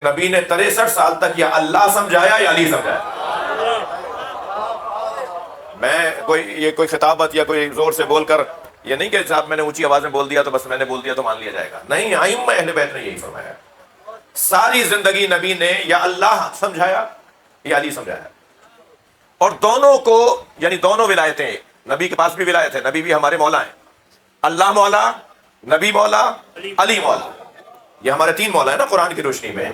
نبی نے 63 سال تک یا اللہ سمجھایا یا علی سمجھایا. میں کوئی خطابت یا کوئی زور سے بول کر یہ نہیں کہ صاحب میں نے اونچی آواز میں بول دیا تو بس میں نے بول دیا تو مان لیا جائے گا. نہیں، ائمہ اہل بیت نے یہی فرمایا. ساری زندگی نبی نے یا اللہ سمجھایا یا علی سمجھایا. اور دونوں کو یعنی دونوں ولایتیں، نبی کے پاس بھی ولایت ہے، نبی بھی ہمارے مولا ہیں. اللہ مولا، نبی مولا، علی مولا. یہ ہمارے 3 مولا ہیں نا قرآن کی روشنی میں،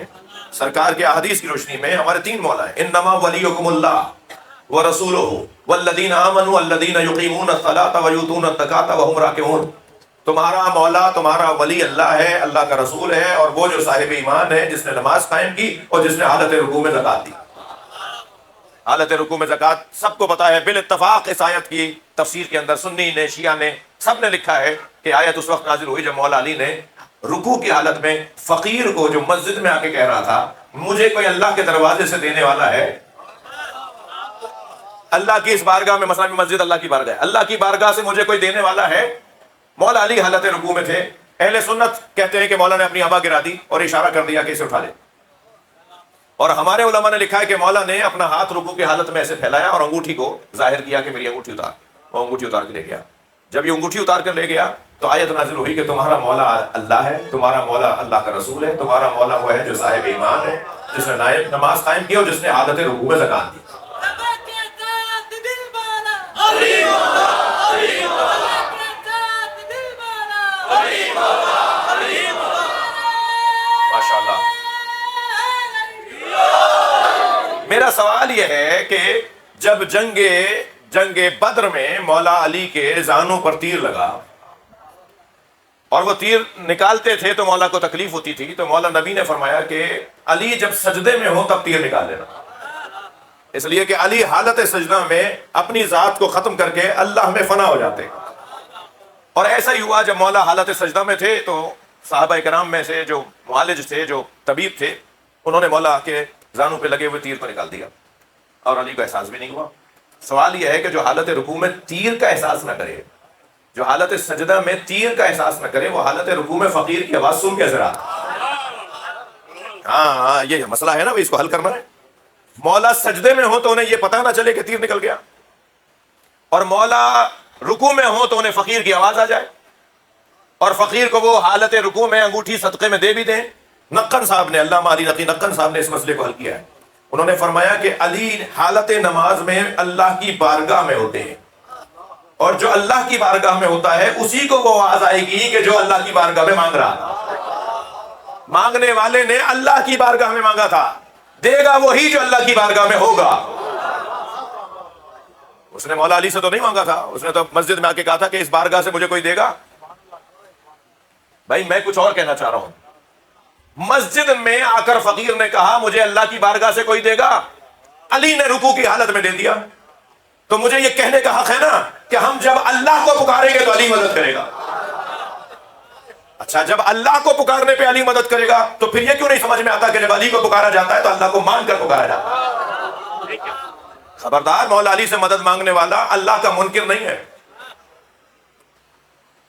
سرکار کے احادیث کی روشنی میں ہمارے 3 مولا ہیں. انما ولیکم اللہ ورسولہ والذین آمنوا والذین یقیمون الصلاۃ ویؤتون الزکاۃ وہم راکعون. تمہارا مولا، تمہارا ولی اللہ ہے، اللہ کا رسول ہے، اور وہ جو صاحب ایمان ہے جس نے نماز قائم کی اور جس نے حالت رکوع میں زکوٰۃ دی. حالت رکوع میں زکوٰۃ سب کو پتا ہے. بالاتفاق اس آیت کی تفسیر کے اندر سنی نے، شیعہ نے، سب نے لکھا ہے کہ آیت اس وقت نازل ہوئی جب مولا علی نے رکوع کی حالت میں فقیر کو جو مسجد میں آ کے کہہ رہا تھا مجھے کوئی اللہ کے دروازے سے دینے والا ہے، اللہ کی اس بارگاہ میں، مثلا مسجد اللہ کی بارگاہ ہے، اللہ کی بارگاہ سے مجھے کوئی دینے والا ہے. مولا علی حالت رکوع میں تھے. اہل سنت کہتے ہیں کہ مولا نے اپنی ابا گرا دی اور اشارہ کر دیا کہ اسے اٹھا لے. اور ہمارے علماء نے لکھا ہے کہ مولا نے اپنا ہاتھ رکوع کی حالت میں ایسے پھیلایا اور انگوٹھی کو ظاہر کیا کہ میری انگوٹھی اتار. وہ انگوٹھی اتار کے لے گیا. جب یہ انگوٹھی اتار کر لے گیا تو آیت نازل ہوئی کہ تمہارا مولا اللہ ہے، تمہارا مولا اللہ کا رسول ہے، تمہارا مولا وہ ہے جو صاحب ایمان ہے، جس نے نماز قائم کی اور جس نے حالت رکوع میں زکوٰۃ دی. ماشاءاللہ. میرا سوال یہ ہے کہ جب جنگ بدر میں مولا علی کے زانوں پر تیر لگا اور وہ تیر نکالتے تھے تو مولا کو تکلیف ہوتی تھی، تو مولا نبی نے فرمایا کہ علی جب سجدے میں ہو تب تیر نکال لینا. اس لیے کہ علی حالت سجدہ میں اپنی ذات کو ختم کر کے اللہ میں فنا ہو جاتے. اور ایسا ہی ہوا جب مولا حالت سجدہ میں تھے تو صحابہ کرام میں سے جو معالج تھے، جو طبیب تھے، انہوں نے مولا کے زانوں پہ لگے ہوئے تیر کو نکال دیا اور علی کو احساس بھی نہیں ہوا. سوال یہ ہے کہ جو حالت رکوع میں تیر کا احساس نہ کرے، جو حالت سجدہ میں تیر کا احساس نہ کرے، وہ حالت رکوع میں فقیر کی آواز سن کے ذرا. ہاں یہ مسئلہ ہے نا، اس کو حل کرنا ہے. مولا سجدے میں ہو تو انہیں یہ پتہ نہ چلے کہ تیر نکل گیا، اور مولا رکوع میں ہو تو انہیں فقیر کی آواز آ جائے، اور فقیر کو وہ حالت رکوع میں انگوٹھی صدقے میں دے بھی دیں. نقن صاحب نے، علامہ علی نقی نقن صاحب نے اس مسئلے کو حل کیا ہے. انہوں نے فرمایا کہ علی حالت نماز میں اللہ کی بارگاہ میں ہوتے ہیں، اور جو اللہ کی بارگاہ میں ہوتا ہے اسی کو وہ آواز آئے گی کہ جو اللہ کی بارگاہ میں مانگ رہا تھا. مانگنے والے نے اللہ کی بارگاہ میں مانگا تھا، دے گا وہی جو اللہ کی بارگاہ میں ہوگا. اس نے مولا علی سے تو نہیں مانگا تھا، اس نے تو مسجد میں آ کے کہا تھا کہ اس بارگاہ سے مجھے کوئی دے گا. بھائی میں کچھ اور کہنا چاہ رہا ہوں. مسجد میں آ کر فقیر نے کہا مجھے اللہ کی بارگاہ سے کوئی دے گا، علی نے رکوع کی حالت میں دے دیا، تو مجھے یہ کہنے کا حق ہے نا کہ ہم جب اللہ کو پکاریں گے تو علی مدد کرے گا. اچھا، جب اللہ کو پکارنے پہ علی مدد کرے گا تو پھر یہ کیوں نہیں سمجھ میں آتا کہ جب علی کو پکارا جاتا ہے تو اللہ کو مان کر پکارا جاتا ہے؟ خبردار، مولا علی سے مدد مانگنے والا اللہ کا منکر نہیں ہے.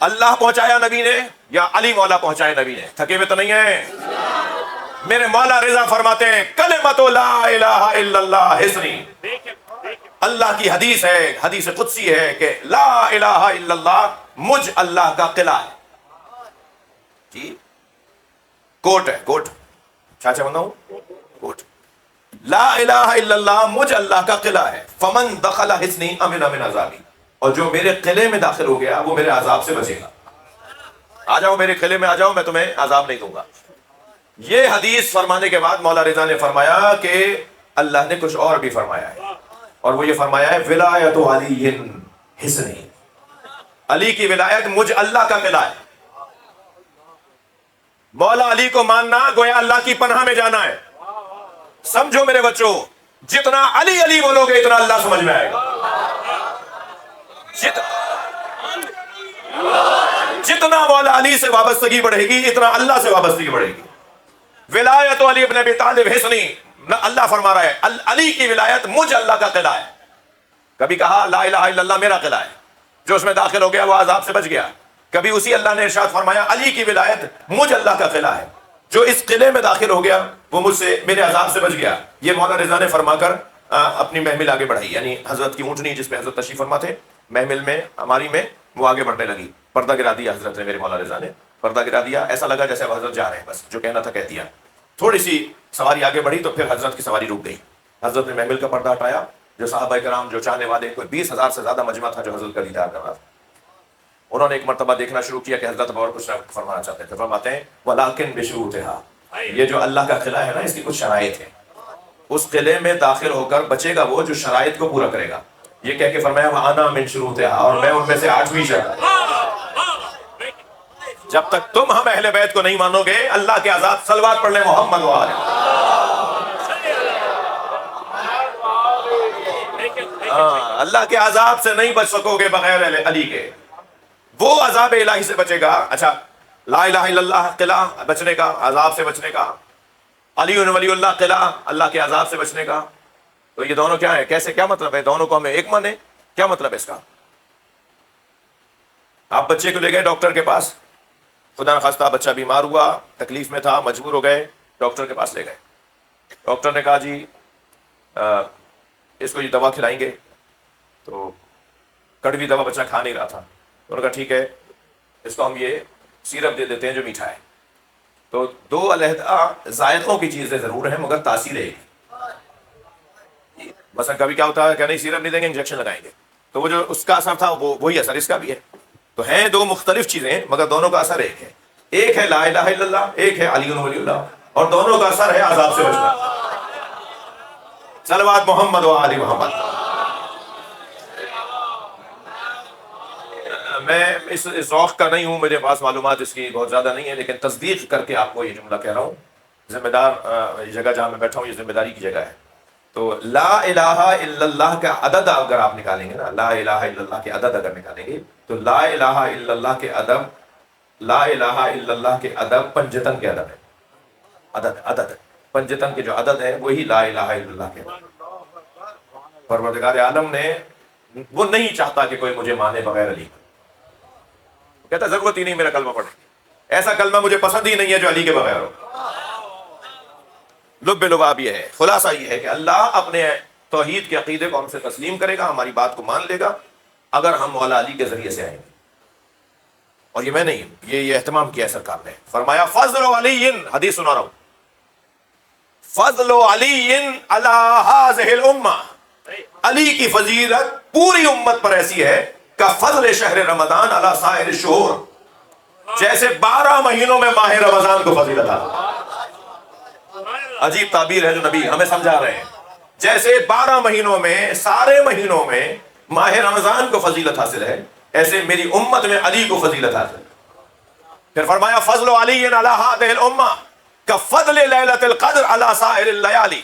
اللہ پہنچایا نبی نے یا علی مولا پہنچائے نبی نے؟ تھکے ہوئے تو نہیں ہیں؟ میرے مولا رضا فرماتے ہیں کلمۃ لا الہ الا اللہ حصنی. اللہ کی حدیث ہے، حدیث قدسی ہے کہ لا الہ الا اللہ مجھ اللہ کا قلعہ ہے. جی کوٹ ہے، کوٹ چاچا بندہ ہوں، کوٹ. لا الہ الا اللہ مجھ اللہ کا قلعہ ہے. فمن دخل حصنی امن من عذابی، اور جو میرے قلعے میں داخل ہو گیا وہ میرے عذاب سے بچے گا. آ جاؤ میرے قلعے میں آ جاؤ، میں تمہیں عذاب نہیں دوں گا. یہ حدیث فرمانے کے بعد مولا رضا نے فرمایا کہ اللہ نے کچھ اور بھی فرمایا ہے، اور وہ یہ فرمایا ہے ولایت علی حصنی، علی کی ولایت مجھ اللہ کا قلعہ ہے. مولا علی کو ماننا گویا اللہ کی پناہ میں جانا ہے. سمجھو میرے بچوں، جتنا علی علی بولو گے اتنا اللہ سمجھ میں آئے گا. جتنا مولا علی سے وابستگی بڑھے گی اتنا اللہ سے وابستگی بڑھے گی. ولایت علی ابن ابی طالب حصنی، اللہ فرما رہا ہے علی کی ولایت مجھ اللہ کا قلعہ ہے. کبھی کہا لا الہ الا اللہ میرا قلعہ ہے، جو اس میں داخل ہو گیا وہ عذاب سے بچ گیا. کبھی اسی اللہ نے ارشاد فرمایا علی کی ولایت مجھ اللہ کا قلعہ ہے. جو اس قلعے میں داخل ہو گیا وہ مجھ سے میرے عذاب سے بچ گیا. یہ مولا رضا نے فرما کر اپنی محمل آگے بڑھائی، یعنی حضرت کی اونٹنی جس پہ حضرت تشریف فرما تھے محمل میں ہماری میں وہ آگے بڑھنے لگی. پردہ گرا دیا حضرت نے، میرے مولا رضا نے پردہ گرا دیا. ایسا لگا جیسے اب حضرت جا رہے ہیں، بس جو کہنا تھا کہہ دیا. تھوڑی سی سواری آگے بڑھی تو پھر حضرت کی سواری رک گئی. حضرت نے محمل کا پردہ ہٹایا. جو صحابہ کرام، جو چاہنے والے، کوئی 20,000 سے زیادہ مجمع تھا جو حضرت کا دیدار کر رہا تھا، انہوں نے ایک مرتبہ دیکھنا شروع کیا کہ حضرت اور کچھ فرمانا چاہتے تھے. فرماتے ہیں وَلَٰكِن بِشُرُوطِهَا، یہ جو اللہ کا قلعہ ہے نا اس کی کچھ شرائط ہیں. اس قلعے میں داخل ہو کر بچے گا وہ جو شرائط کو پورا کرے گا. یہ کہہ کے فرمایا وَأَنَا مِن شُرُوطِهَا، اور میں ان میں سے 8ویں شرط. جب تک تم ہم اہل بیت کو نہیں مانو گے، اللہ کے عذاب، صلوات پڑھ لیں محمد اللہ کے عذاب سے نہیں بچ سکو گے بغیر علی کے. وہ عذاب الہی سے بچے گا. اچھا، لا الہ الا اللہ قلعہ بچنے کا، عذاب سے بچنے کا. علی ولی اللہ قلعہ اللہ کے عذاب سے بچنے کا. تو یہ دونوں کیا ہے؟ کیسے؟ کیا مطلب ہے؟ دونوں کو ہمیں ایک مانے؟ کیا مطلب ہے اس کا؟ آپ بچے کو لے گئے ڈاکٹر کے پاس، خدا نخواستہ بچہ بیمار ہوا، تکلیف میں تھا، مجبور ہو گئے، ڈاکٹر کے پاس لے گئے. ڈاکٹر نے کہا جی اس کو یہ دوا کھلائیں گے. تو کڑوی دوا بچہ کھا نہیں رہا تھا. انہوں نے کہا ٹھیک ہے، اس کو ہم یہ سیرپ دے دیتے ہیں جو میٹھا ہے. تو 2 علیحدہ ذائقوں کی چیزیں ضرور ہیں مگر تاثیر ایک. مثلا کبھی کیا ہوتا ہے کہ نہیں سیرپ نہیں دیں گے، انجیکشن لگائیں گے، تو وہ جو اس کا اثر تھا وہی اثر اس کا بھی ہے. تو ہیں 2 مختلف چیزیں مگر دونوں کا اثر ایک ہے. ایک ہے لا الہ الا اللہ، ایک ہے علی ولی اللہ، اور دونوں کا اثر ہے عذاب سے بچنا. صلوات محمد و آل محمد. میں اس ذوق کا نہیں ہوں، میرے پاس معلومات اس کی بہت زیادہ نہیں ہے، لیکن تصدیق کر کے آپ کو یہ جملہ کہہ رہا ہوں. ذمہ دار جگہ جہاں میں بیٹھا ہوں یہ ذمہ داری کی جگہ ہے. تو لا الہ الا اللہ کا عدد اگر آپ نکالیں گے نا، لا الہ الا اللہ کے عدد اگر نکالیں گے تو لا الہ الا اللہ کے عدد، لا الہ الا اللہ کے عدد پنجتن کے عدد ہے. عدد پنجتن کے جو عدد ہے وہی لا الہ الا اللہ کے. پروردگار عالم نے وہ نہیں چاہتا کہ کوئی مجھے مانے بغیر علی. کہتا ضرورت ہی نہیں میرا کلمہ پڑھنے، ایسا کلمہ مجھے پسند ہی نہیں ہے جو علی کے بغیر ہو. لب لباب یہ ہے، خلاصہ یہ ہے کہ اللہ اپنے توحید کے عقیدے کو ہم سے تسلیم کرے گا، ہماری بات کو مان لے گا اگر ہم مولا علی کے ذریعے سے آئیں گے. اور یہ میں نہیں، یہ اہتمام کیا ہے سرکار نے. فرمایا فضل علی، حدیث سنا رہا ہوں، فضل علی علی ہذہ الامہ، علی کی فضیلت پوری امت پر ایسی ہے کہ فضل شہر رمضان علی سائر الشہور، جیسے 12 مہینوں میں ماہ رمضان کو فضیلت ہے. عجیب تعبیر ہے جو نبی ہمیں سمجھا رہے ہیں. جیسے 12 مہینوں میں، سارے مہینوں میں ماہ رمضان کو فضیلت حاصل ہے، ایسے میری امت میں علی کو فضیلت حاصل ہے. پھر فرمایا فضل علی علی ہذہ الامہ کفضل لیلۃ القدر علی سائر اللیالی،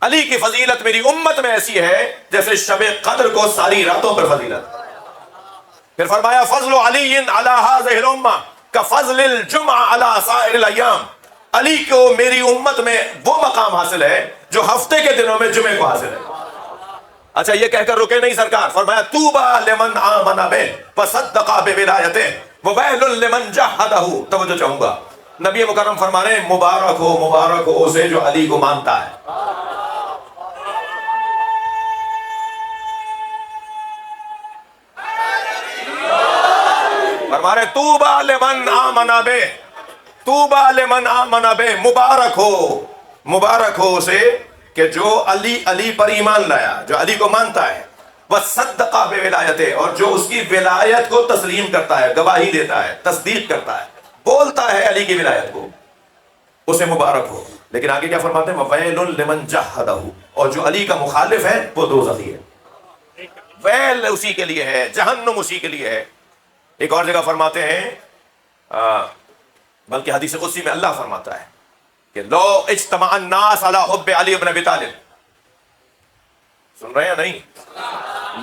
علی کی فضیلت میری امت میں ایسی ہے جیسے شب قدر کو ساری راتوں پر فضیلت. پھر فرمایا فضل علی علی ہذہ الامہ کفضل الجمعہ علی سائر الایام، علی کو میری امت میں وہ مقام حاصل ہے جو ہفتے کے دنوں میں جمعے کو حاصل ہے. اچھا یہ کہہ کر رکے نہیں سرکار، فرمایا طوبی لمن آمن بہ وصدق بولایتہ وویل لمن جحدہ. توجہ چاہوں گا، نبی مکرم فرما رہے ہیں مبارک ہو اسے جو علی کو مانتا ہے. فرما رہے طوبی لمن آمن بہ، طوبی لمن آمن بہ، مبارک ہو اسے کہ جو علی پر ایمان لایا، جو علی کو مانتا ہے، وصدق بولایتہ، اور جو اس کی ولایت کو تسلیم کرتا ہے، گواہی دیتا ہے، تصدیق کرتا ہے، بولتا ہے علی کی ولایت کو، اسے مبارک ہو. لیکن آگے کیا فرماتے ہیں وویل لمن جحدہ، اور جو علی کا مخالف ہے وہ دوزخی ہے. ویل اسی کے لیے ہے، جہنم اسی کے لیے ہے. ایک اور جگہ فرماتے ہیں بلکہ حدیث قدسی میں اللہ فرماتا ہے کہ لو اجتمع الناس علی حب علی بن ابی طالب، سن رہے ہیں نہیں؟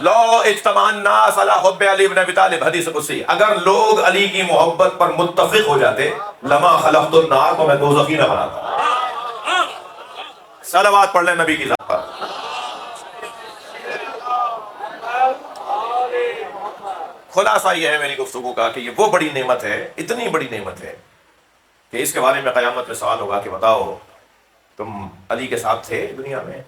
لو اجتمع الناس علی حب علی بن ابی طالب، حدیث قدسی، اگر لوگ علی کی محبت پر متفق ہو جاتے لما خلقت النار، کو میں دوزخی نہ بناتا. صلوات پڑھ لیں نبی کی ذات پر. خلاصہ یہ ہے میری گفتگو کا کہ یہ وہ بڑی نعمت ہے، اتنی بڑی نعمت ہے کہ اس کے بارے میں قیامت میں سوال ہوگا کہ بتاؤ تم علی کے ساتھ تھے دنیا میں؟